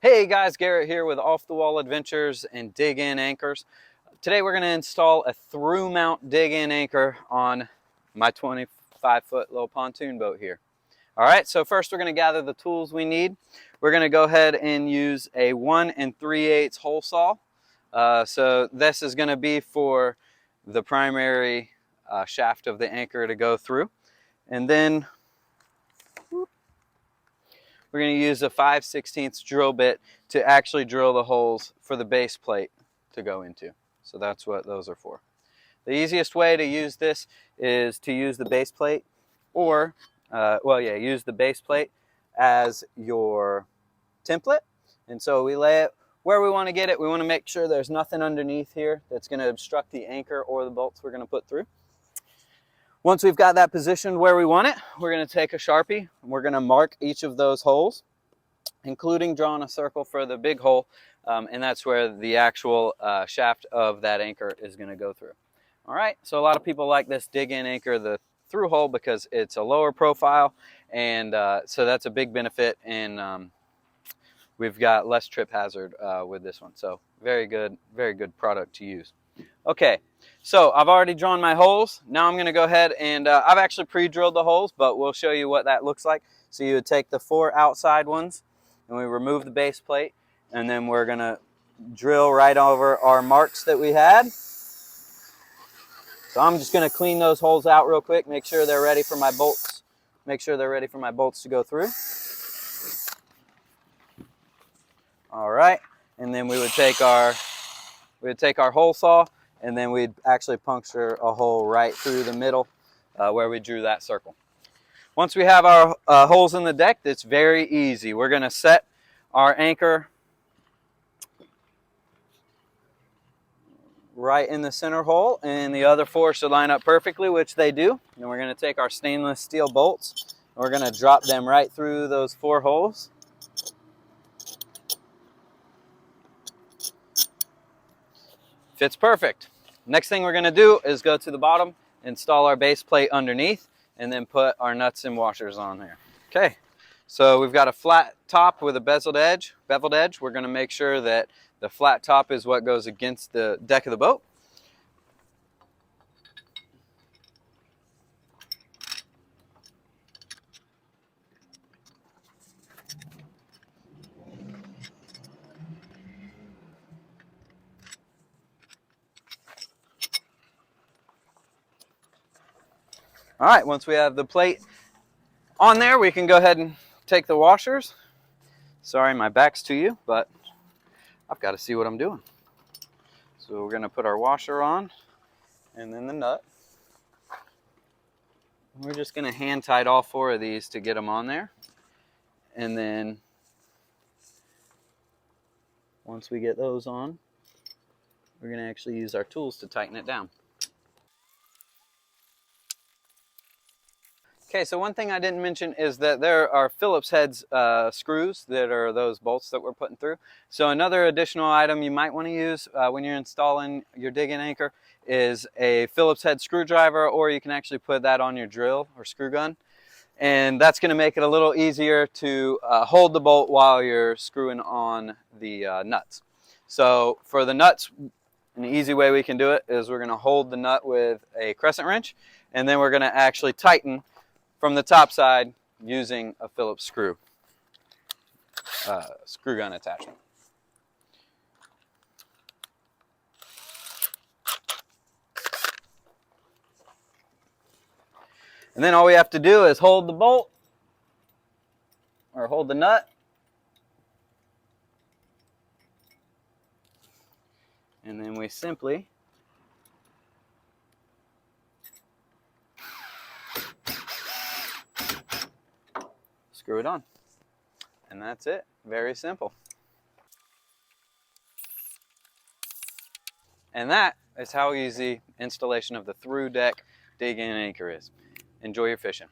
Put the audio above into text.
Hey guys, Garrett here with Off the Wall Adventures and Dig In Anchors. Today we're going to install a through mount dig in anchor on my 25-foot little pontoon boat here. Alright, so first we're going to gather the tools we need. We're going to go ahead and use a 1 3/8 hole saw. So this is going to be for the primary shaft of the anchor to go through. And then we're going to use a 5/16 drill bit to actually drill the holes for the base plate to go into. So that's what those are for. The easiest way to use this is to use the base plate or, use the base plate as your template. And so we lay it where we want to get it. We want to make sure there's nothing underneath here that's going to obstruct the anchor or the bolts we're going to put through. Once we've got that positioned where we want it, we're going to take a Sharpie and we're going to mark each of those holes, including drawing a circle for the big hole, and that's where the actual shaft of that anchor is going to go through. All right, so a lot of people like this dig-in anchor, the through hole, because it's a lower profile, and so that's a big benefit, and we've got less trip hazard with this one. So very good product to use. Okay, so I've already drawn my holes. Now I'm going to go ahead and I've actually pre-drilled the holes, but we'll show you what that looks like. So you would take the 4 outside ones and we remove the base plate, and then we're going to drill right over our marks that we had. So I'm just going to clean those holes out real quick, make sure they're ready for my bolts. Make sure they're ready for my bolts to go through. All right, and then we would take our hole saw, and then we'd actually puncture a hole right through the middle where we drew that circle. Once we have our holes in the deck, it's very easy. We're going to set our anchor right in the center hole, and the other 4 should line up perfectly, which they do. And we're going to take our stainless steel bolts, and we're going to drop them right through those 4 holes. Fits perfect. Next thing we're going to do is go to the bottom, install our base plate underneath, and then put our nuts and washers on there. Okay, so we've got a flat top with a beveled edge. We're going to make sure that the flat top is what goes against the deck of the boat. All right, once we have the plate on there, we can go ahead and take the washers. Sorry, my back's to you, but I've got to see what I'm doing. So we're going to put our washer on, and then the nut. We're just going to hand tight all 4 of these to get them on there. And then once we get those on, we're going to actually use our tools to tighten it down. Okay, so one thing I didn't mention is that there are Phillips heads screws that are those bolts that we're putting through. So another additional item you might want to use when you're installing your dig-in anchor is a Phillips head screwdriver, or you can actually put that on your drill or screw gun. And that's going to make it a little easier to hold the bolt while you're screwing on the nuts. So for the nuts, an easy way we can do it is we're going to hold the nut with a crescent wrench, and then we're going to actually tighten from the top side using a Phillips screw gun attachment. And then all we have to do is hold the bolt, or hold the nut, and then we simply screw it on. And that's it. Very simple. And that is how easy installation of the through deck dig-in anchor is. Enjoy your fishing.